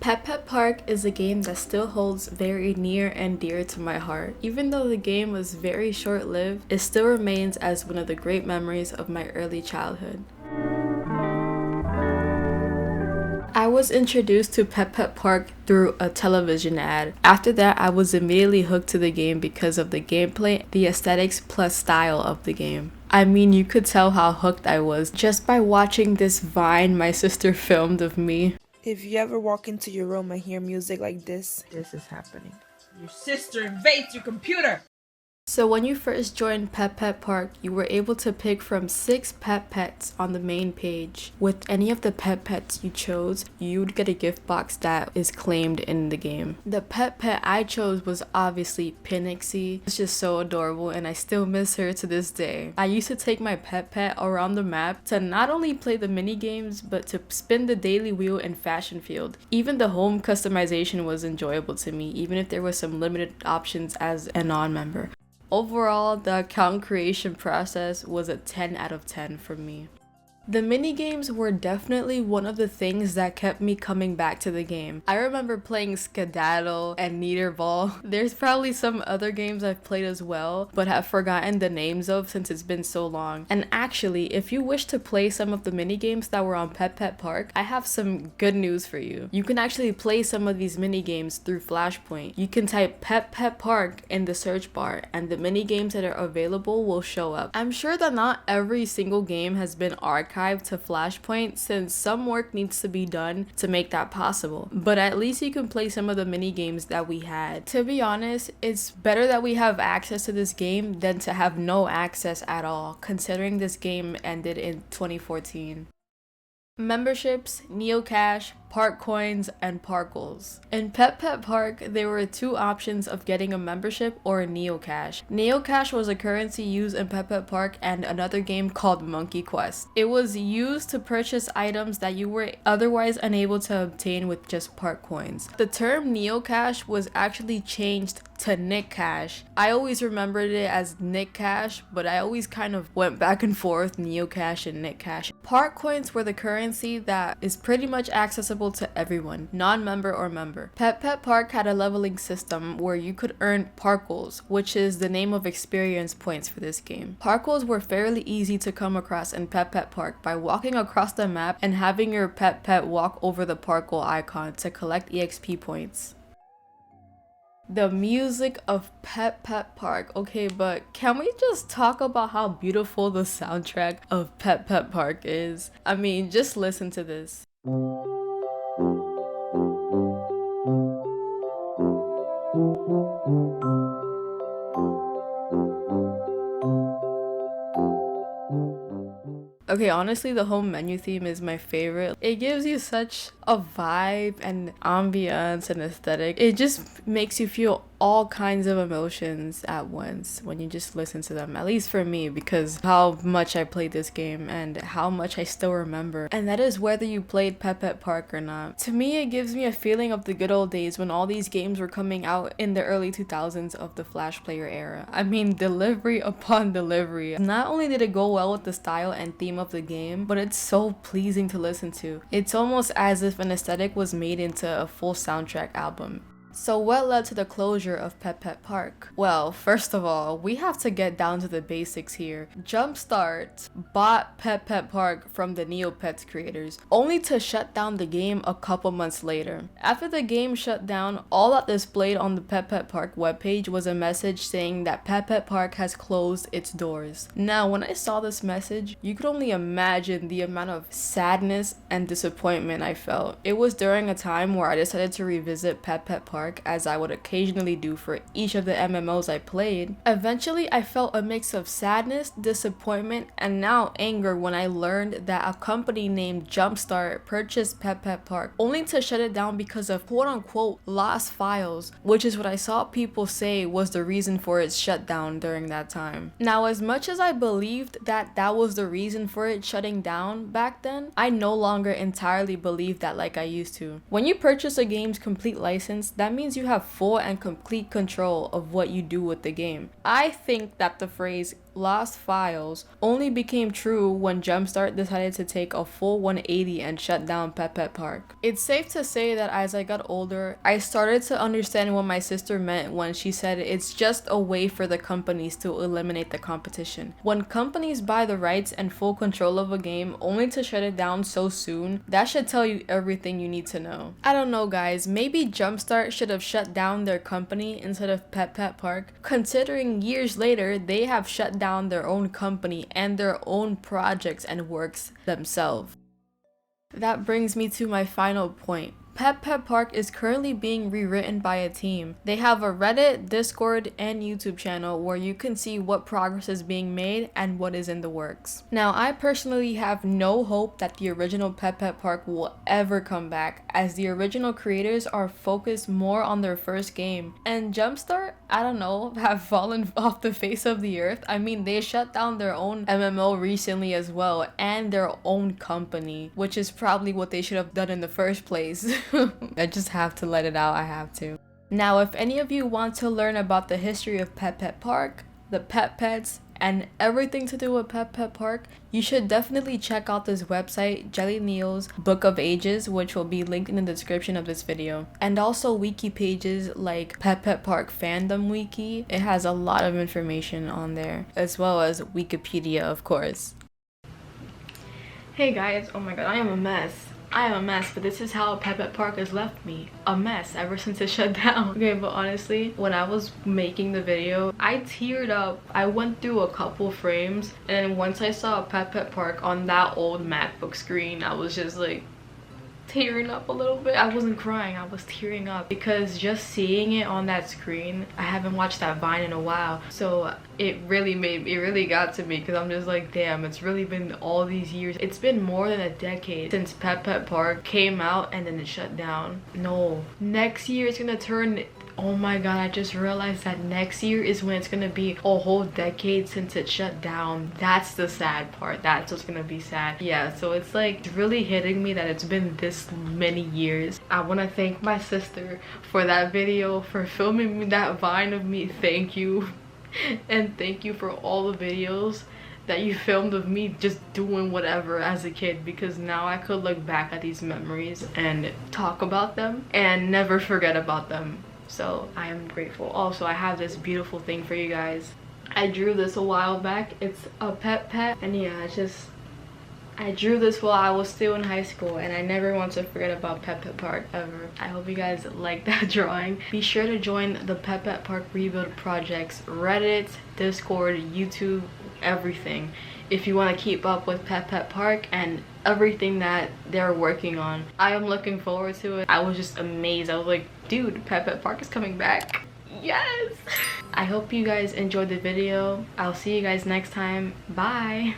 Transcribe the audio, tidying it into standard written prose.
Petpet Park is a game that still holds very near and dear to my heart. Even though the game was very short-lived, it still remains as one of the great memories of my early childhood. I was introduced to Petpet Park through a television ad. After that, I was immediately hooked to the game because of the gameplay, the aesthetics, plus style of the game. I mean, you could tell how hooked I was just by watching this Vine my sister filmed of me. If you ever walk into your room and hear music like this is happening. Your sister invades your computer! So when you first joined Petpet Park, you were able to pick from 6 pet pets on the main page. With any of the pet pets you chose, you would get a gift box that is claimed in the game. The pet I chose was obviously Pinixie. It's just so adorable and I still miss her to this day. I used to take my pet around the map to not only play the mini games, but to spin the daily wheel and fashion field. Even the home customization was enjoyable to me, even if there was some limited options as a non-member. Overall, the account creation process was a 10 out of 10 for me. The minigames were definitely one of the things that kept me coming back to the game. I remember playing Skedaddle and Neaterball. There's probably some other games I've played as well, but have forgotten the names of since it's been so long. And actually, if you wish to play some of the minigames that were on Petpet Park, I have some good news for you. You can actually play some of these minigames through Flashpoint. You can type Petpet Park in the search bar and the minigames that are available will show up. I'm sure that not every single game has been archived to Flashpoint since some work needs to be done to make that possible, but at least you can play some of the mini games that we had. To be honest, it's better that we have access to this game than to have no access at all, considering this game ended in 2014. Memberships, NeoCash, Park coins, and Parkles. In Petpet Park, there were 2 options of getting a membership or a NeoCash. NeoCash was a currency used in Petpet Park and another game called Monkey Quest. It was used to purchase items that you were otherwise unable to obtain with just Park coins. The term NeoCash was actually changed to NickCash. I always remembered it as NickCash, but I always kind of went back and forth NeoCash and NickCash. Park coins were the currency that is pretty much accessible to everyone, non-member or member. Petpet Park had a leveling system where you could earn Parkles, which is the name of experience points for this game. Parkles were fairly easy to come across in Petpet Park by walking across the map and having your pet walk over the Parkle icon to collect EXP points. The music of Petpet Park. Okay, but can we just talk about how beautiful the soundtrack of Petpet Park is? I mean, just listen to this. Okay, honestly, the home menu theme is my favorite. It gives you such a vibe and ambiance and aesthetic. It just makes you feel all kinds of emotions at once when you just listen to them, at least for me, because how much I played this game and how much I still remember, and that is whether you played Petpet Park or not. To me, it gives me a feeling of the good old days when all these games were coming out in the early 2000s of the Flash player era. I mean, delivery upon delivery. Not only did it go well with the style and theme of the game, but it's so pleasing to listen to. It's almost as if an aesthetic was made into a full soundtrack album. So what led to the closure of Petpet Park? Well, first of all, we have to get down to the basics here. Jumpstart bought Petpet Park from the Neopets creators, only to shut down the game a couple months later. After the game shut down, all that displayed on the Petpet Park webpage was a message saying that Petpet Park has closed its doors. Now, when I saw this message, you could only imagine the amount of sadness and disappointment I felt. It was during a time where I decided to revisit Petpet Park, as I would occasionally do for each of the MMOs I played. Eventually, I felt a mix of sadness, disappointment, and now anger when I learned that a company named Jumpstart purchased Petpet Park, only to shut it down because of quote-unquote lost files, which is what I saw people say was the reason for its shutdown during that time. Now, as much as I believed that that was the reason for it shutting down back then, I no longer entirely believe that like I used to. When you purchase a game's complete license, that means you have full and complete control of what you do with the game. I think that the phrase lost files only became true when Jumpstart decided to take a full 180 and shut down Petpet Park. It's safe to say that as I got older, I started to understand what my sister meant when she said it's just a way for the companies to eliminate the competition. When companies buy the rights and full control of a game only to shut it down so soon, that should tell you everything you need to know. I don't know guys, maybe Jumpstart should have shut down their company instead of Petpet Park, considering years later they have shut down their own company and their own projects and works themselves. That brings me to my final point. Petpet Park is currently being rewritten by a team. They have a Reddit, Discord, and YouTube channel where you can see what progress is being made and what is in the works. Now, I personally have no hope that the original Petpet Park will ever come back, as the original creators are focused more on their first game. And Jumpstart, I don't know, have fallen off the face of the earth. I mean, they shut down their own MMO recently as well, and their own company, which is probably what they should have done in the first place. I just have to let it out, I have to. Now, if any of you want to learn about the history of Petpet Park, the pet pets, and everything to do with Petpet Park, you should definitely check out this website, Jelly Neil's Book of Ages, which will be linked in the description of this video. And also wiki pages like Petpet Park Fandom Wiki. It has a lot of information on there, as well as Wikipedia, of course. Hey guys, oh my god, I am a mess. But this is how Petpet Park has left me. A mess ever since it shut down. Okay, but honestly, when I was making the video, I teared up. I went through a couple frames, and once I saw Petpet Park on that old MacBook screen, I was just like tearing up a little bit. I wasn't crying, I was tearing up, because just seeing it on that screen, I haven't watched that Vine in a while, so it really got to me, because I'm just like, damn, it's really been all these years. It's been more than a decade since Petpet Park came out and then it shut down. No, next year it's gonna turn, oh my god, I just realized that next year is when it's gonna be a whole decade since it shut down. That's the sad part. That's what's gonna be sad. Yeah, so it's like really hitting me that it's been this many years. I want to thank my sister for that video, for filming me that Vine of me. Thank you. And thank you for all the videos that you filmed of me just doing whatever as a kid, because now I could look back at these memories and talk about them and never forget about them. So I am grateful. Also, I have this beautiful thing for you guys. I drew this a while back. It's a pet, and yeah, I drew this while I was still in high school, and I never want to forget about Petpet Park ever. I hope you guys like that drawing. Be sure to join the Petpet Park Rebuild projects, Reddit, Discord, YouTube, everything, if you want to keep up with Petpet Park and everything that they're working on. I am looking forward to it. I was just amazed. I was like, dude, Petpet Park is coming back. Yes! I hope you guys enjoyed the video. I'll see you guys next time. Bye!